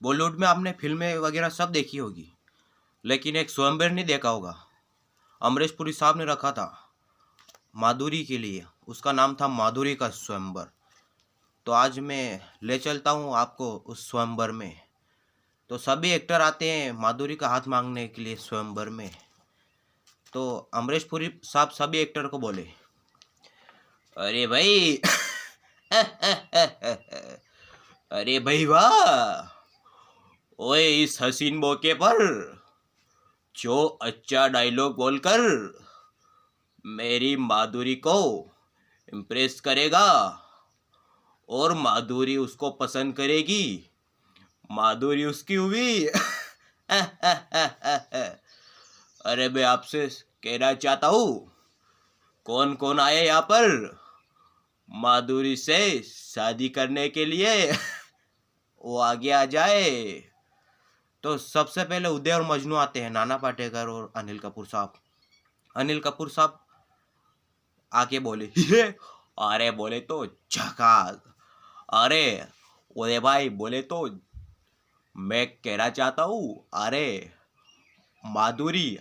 बॉलीवुड में आपने फिल्में वगैरह सब देखी होगी, लेकिन एक स्वयंवर नहीं देखा होगा। अमरीश पुरी साहब ने रखा था माधुरी के लिए, उसका नाम था माधुरी का स्वयंवर। तो आज मैं ले चलता हूँ आपको उस स्वयंवर में। तो सभी एक्टर आते हैं माधुरी का हाथ मांगने के लिए स्वयंवर में। तो अमरीश पुरी साहब सभी एक्टर को बोले, अरे भाई अरे भाई वाह, ओए इस हसीन मौके पर जो अच्छा डायलॉग बोलकर मेरी माधुरी को इम्प्रेस करेगा और माधुरी उसको पसंद करेगी, माधुरी उसकी हुई। अरे मैं आपसे कहना चाहता हूँ, कौन कौन आए यहाँ पर माधुरी से शादी करने के लिए? वो आगे आ जाए। तो सबसे पहले उदय और मजनू आते हैं, नाना पाटेकर और अनिल कपूर साहब। अनिल कपूर साहब आके बोले, अरे बोले तो झकास। अरे उदय भाई बोले तो मैं कहना चाहता हूँ, अरे माधुरी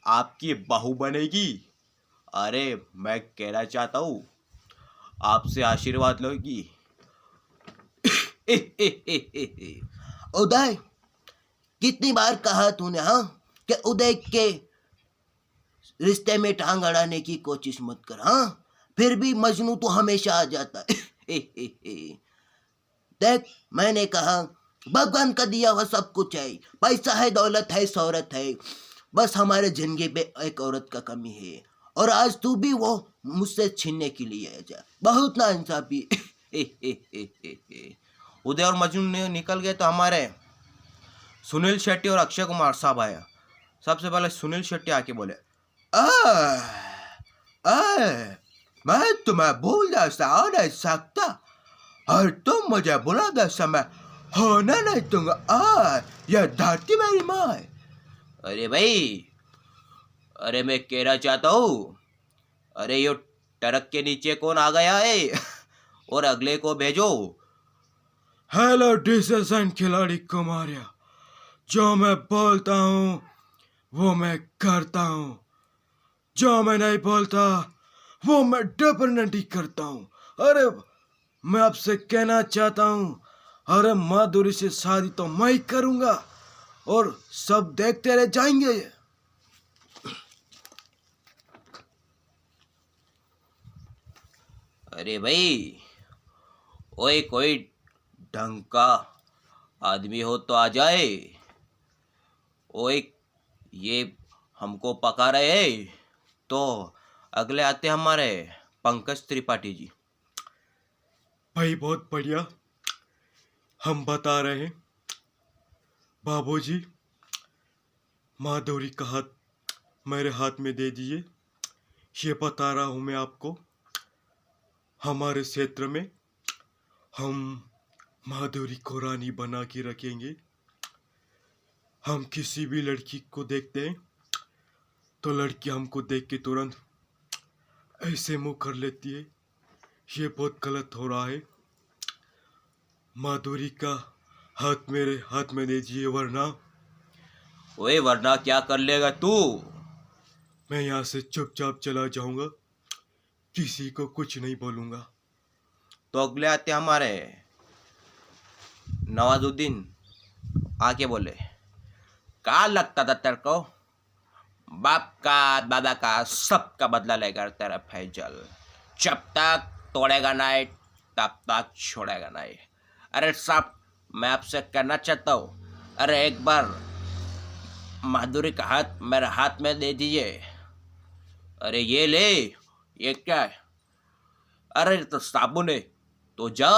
आपकी बहू बनेगी। अरे मैं कहना चाहता हूँ आपसे आशीर्वाद लोगी। उदय, कितनी बार कहा तूने हाँ कि उदय के रिश्ते में टांग अड़ाने की कोशिश मत कर। हाँ, फिर भी मजनू तो हमेशा आ जाता है। देख, मैंने कहा भगवान का दिया हुआ सब कुछ है, पैसा है, दौलत है, शोहरत है, बस हमारे जिंदगी पे एक औरत का कमी है, और आज तू भी वो मुझसे छीनने के लिए आ जा। बहुत ना इंसाफी। उदय और मजनू निकल गए तो हमारे सुनील शेट्टी और अक्षय कुमार साहब आए। सबसे पहले सुनील शेट्टी आके बोले, आ, आ, मैं तुम्हें भूल नहीं सकता और तुम मुझे बुलाते समय होने नहीं दूंगा। यह धरती मेरी माँ है। अरे भाई, अरे मैं कहना चाहता हूँ, अरे यो ट्रक के नीचे कौन आ गया है? और अगले को भेजो। हेलो डिसीजन खिलाड़ी कुमारिया, जो मैं बोलता हूँ वो मैं करता हूँ, जो मैं नहीं बोलता वो मैं डेफिनेटली करता हूँ। अरे मैं आपसे कहना चाहता हूँ, अरे माधुरी से शादी तो मैं ही करूँगा और सब देखते रह जाएंगे। अरे भाई, ओए कोई ढंग का आदमी हो तो आ जाए। ओए ये हमको पका रहे हैं। तो अगले आते हमारे पंकज त्रिपाठी जी। भाई बहुत बढ़िया, हम बता रहे हैं बाबूजी, माधुरी का हाथ मेरे हाथ में दे दीजिए। ये बता रहा हूँ मैं आपको, हमारे क्षेत्र में हम माधुरी को रानी बना के रखेंगे। हम किसी भी लड़की को देखते हैं तो लड़की हमको देख के तुरंत ऐसे मुंह कर लेती है। ये बहुत गलत हो रहा है। माधुरी का हाथ मेरे हाथ में दे दीजिए, वरना ओए वरना क्या कर लेगा तू? मैं यहाँ से चुपचाप चला जाऊंगा, किसी को कुछ नहीं बोलूंगा। तो अगले आते हमारे नवाजुद्दीन आके बोले, क्या लगता था तेरे को? बाप का दादा का सबका बदला लेगा तेरा फैजल। जब तक तोड़ेगा नहीं तब तक छोड़ेगा नहीं। अरे साहब, मैं आपसे कहना चाहता हूँ, अरे एक बार माधुरी का हाथ मेरे हाथ में दे दीजिए। अरे ये ले, ये क्या है? अरे तो साबुन है। तो जा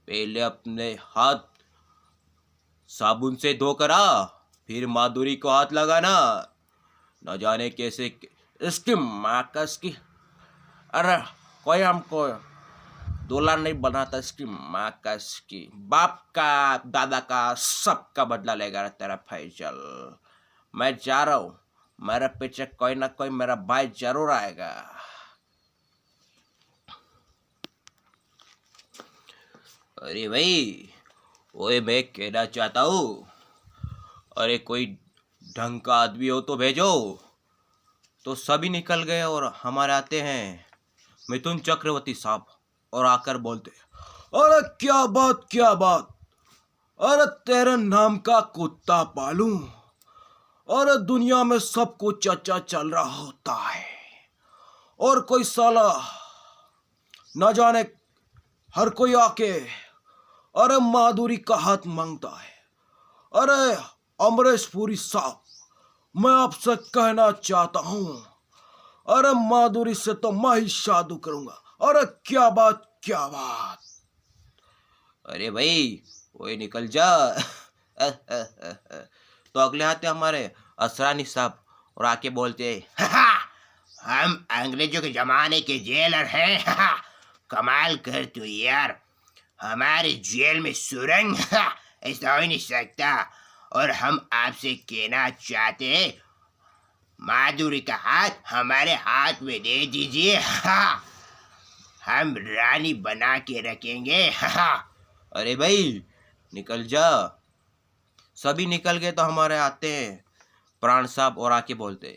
पहले अपने हाथ साबुन से धो कर आ, फिर माधुरी को हाथ लगाना। न जाने कैसे इसकी माँ का इसकी, अरे कोई हमको दुल्हन नहीं बनाता, इसकी माँ का इसकी बाप का दादा का सबका बदला लेगा तेरा फैजल। मैं जा रहा हूँ, मेरे पीछे कोई ना कोई मेरा भाई जरूर आएगा। अरे भाई, ओए मैं कहना चाहता हूँ, अरे कोई ढंग का आदमी हो तो भेजो। तो सभी निकल गए और हमारे आते हैं मिथुन चक्रवर्ती साहब और आकर बोलते, अरे क्या बात, अरे तेरे नाम का कुत्ता पालूं, अरे दुनिया में सब कुछ चर्चा चल रहा होता है और कोई साला न जाने हर कोई आके अरे माधुरी का हाथ मांगता है। अरे अमरीश पुरी साहब, मैं आपसे कहना चाहता हूं, अरे माधुरी से तो मैं ही शादी करूंगा। अरे क्या बात। अरे भाई ओए निकल जा। तो अगले आते हमारे असरानी साहब और आके बोलते, हम अंग्रेजों के जमाने के जेलर हैं। कमाल कर तू यार, हमारे जेल में सुरंग ऐसा हो ही नहीं सकता। और हम आपसे कहना चाहते हैं, माधुरी का हाथ हमारे हाथ में दे दीजिए। हम रानी बना के रखेंगे। अरे भाई निकल जा। सभी निकल गए तो हमारे आते हैं प्राण साहब और आके बोलते,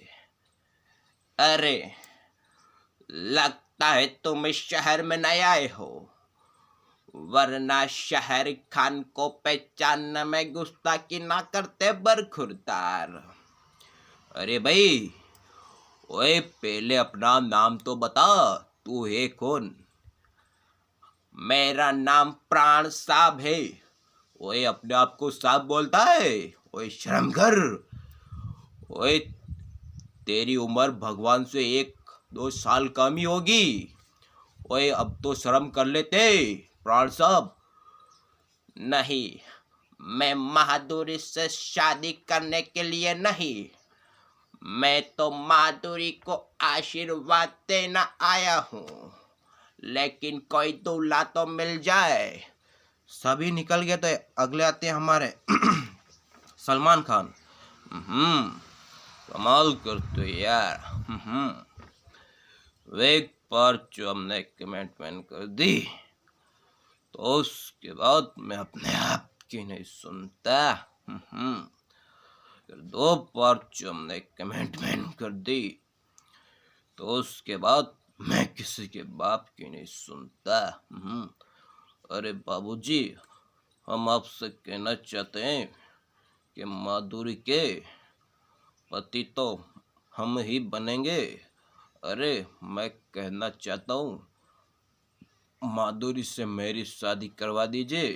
अरे लगता है तुम इस शहर में नए आए हो, वरना शहर खान को पहचानने में गुस्ताखी ना करते बरखुरदार। अरे भाई ओए पहले अपना नाम तो बता, तू है कौन? मेरा नाम प्राण साहब है। ओए अपने आप को साहब बोलता है? ओए शर्म कर। ओए तेरी उम्र भगवान से 1-2 साल कम ही होगी। ओए अब तो शर्म कर लेते प्राण साहब। नहीं, मैं माधुरी से शादी करने के लिए नहीं, मैं तो माधुरी को आशीर्वाद देना आया हूँ, लेकिन कोई दूल्हा तो मिल जाए। सभी निकल गए तो अगले आते हैं हमारे सलमान खान। कमाल करते यार। एक बार जो हमने कमिटमेंट कर दी तो उसके बाद मैं अपने आप की नहीं सुनता। 2 बार जो हमने कमिटमेंट कर दी तो उसके बाद मैं किसी के बाप की नहीं सुनता। अरे बाबूजी, हम आपसे कहना चाहते हैं कि माधुरी के पति तो हम ही बनेंगे। अरे मैं कहना चाहता हूँ, माधुरी से मेरी शादी करवा दीजिए।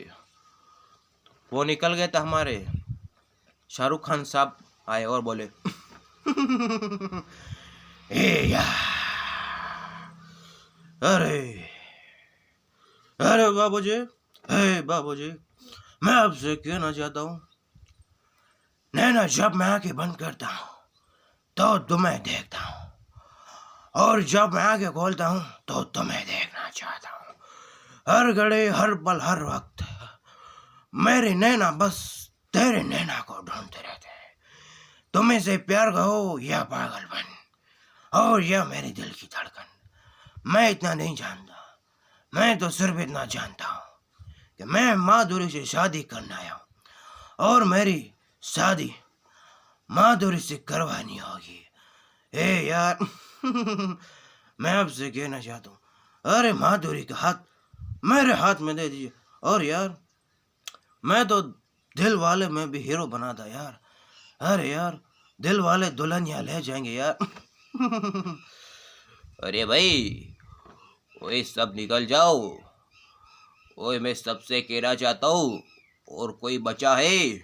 वो निकल गए तो हमारे शाहरुख खान साहब आए और बोले, ए यार, अरे बाबूजी, मैं आपसे कहना चाहता हूँ, नैना जब मैं आंखें बंद करता हूँ तो तुम्हें देखता हूँ, और जब मैं आंखें खोलता हूँ तो तुम्हें देखना चाहता हूँ। हर घड़ी, हर पल, हर वक्त मेरे नैना बस तेरे नैना को ढूंढते रहते हैं। तुम्हें से प्यार कहो या पागलपन, और या मेरे दिल की धड़कन, मैं इतना नहीं जानता। मैं तो सिर्फ इतना जानता हूँ कि मैं माधुरी से शादी करना आया हूँ, और मेरी शादी माधुरी से करवानी होगी। ए यार, मैं आपसे कहना चाहता हूँ, अरे माधुरी का हाथ मेरे हाथ में दे दीजिए। और यार, मैं तो दिल वाले में भी हीरो बना था यार। अरे यार, दिल वाले दुल्हनिया ले जाएंगे यार। अरे भाई ओए सब निकल जाओ। ओए मैं सबसे कहना चाहता हूँ, और कोई बचा है?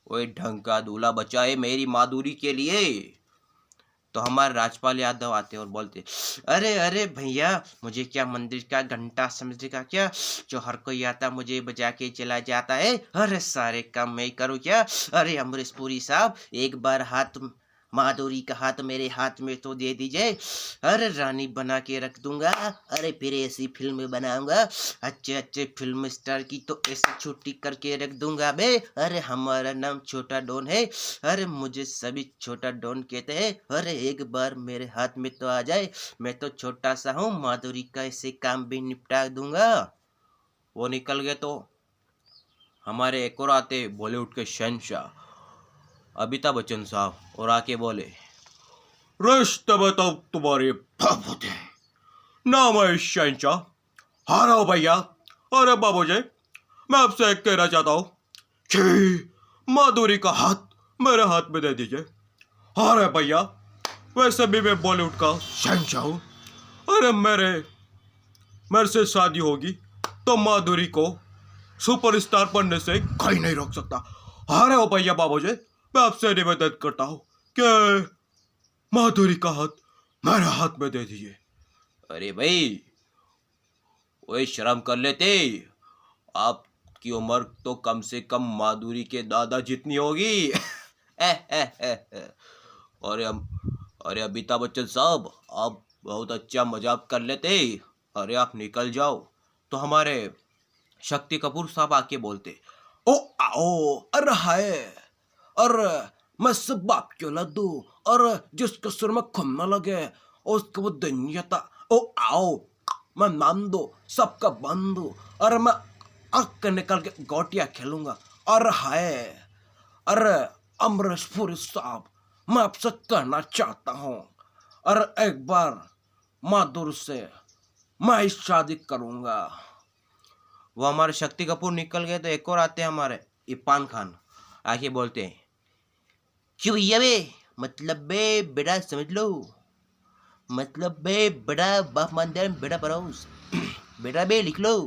ओए ढंग का दूल्हा बचा है मेरी माधुरी के लिए? तो हमारे राजपाल यादव आते और बोलते, अरे अरे भैया, मुझे क्या मंदिर का घंटा समझेगा क्या, जो हर कोई आता मुझे बजा के चला जाता है? अरे सारे काम मैं करूँ क्या? अरे अमरीश पुरी साहब, एक बार हाथ माधुरी का हाथ मेरे हाथ में तो दे दीजिए। अरे रानी बना के रख दूंगा। अरे फिर ऐसी फिल्म बनाऊंगा, अच्छे अच्छे फिल्म स्टार की तो ऐसी छुट्टी करके रख दूंगा बे। अरे हमारा नाम छोटा डॉन है। अरे मुझे सभी छोटा डॉन कहते हैं। अरे एक बार मेरे हाथ में तो आ जाए, मैं तो छोटा सा हूँ, माधुरी का ऐसे काम भी निपटा दूंगा। वो निकल गए तो हमारे एक और आते बॉलीवुड के शहंशाह अमिताभ बच्चन साहब, और आके बोले, रिश्ते में तो तुम्हारे बाबू थे ना, मैं शहंशाह। हाँ रहा भैया। अरे बाबूजी, मैं आपसे एक कहना चाहता हूँ कि माधुरी का हाथ मेरे हाथ में दे दीजिए। अरे भैया, वैसे भी मैं बॉलीवुड का शहंशाह हूँ। अरे मेरे से शादी होगी तो माधुरी को सुपरस्टार बनने से कोई नहीं रोक सकता। अरे ओ भैया बाबूजी, मैं आपसे निवेदन करता हूँ कि माधुरी का हाथ मेरे हाथ में दे दीजिए। अरे भाई, वही शर्म कर लेते, आपकी उम्र तो कम से कम माधुरी के दादा जितनी होगी। अरे अमिताभ बच्चन साहब, आप बहुत अच्छा मजाक कर लेते। अरे आप निकल जाओ। तो हमारे शक्ति कपूर साहब आके बोलते, ओ आओ, अरे हाय, अरे मैं सब बाप की औलाद दूं, और जिसके सुर में खून न लगे उसको वो दुनियाता। ओ आओ, मैं नाम दो सबका बंधु, और मैं आंख निकल के गोटियां खेलूंगा। अरे हाय, अरे अमरीश पुरी साहब, मैं आपसे कहना चाहता हूँ, अरे एक बार माधुर से मैं ही शादी करूंगा। वो हमारे शक्ति कपूर निकल गए तो एक और आते हैं हमारे इरफान खान, आके बोलते हैं, क्यों भैया बे, मतलब बे बेटा समझ लो, मतलब बे बेटा बाप मानदार बेटा परोस। बेटा बे लिख लो,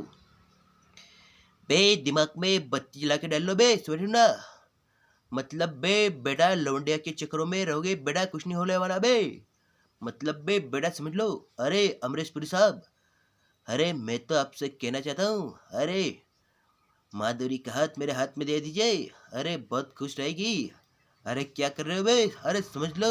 बे दिमाग में बत्ती जला के डाल लो बे, समझ लो ना। मतलब बे बेटा लौंडिया के चक्करों में रहोगे बेटा, कुछ नहीं होने वाला बे। मतलब बे बेटा समझ लो। अरे अमरीश पुरी साहब, अरे मैं तो आपसे कहना चाहता हूँ, अरे माधुरी का हाथ मेरे हाथ में दे दीजिए, अरे बहुत खुश रहेगी। अरे क्या कर रहे हो बे, अरे समझ लो।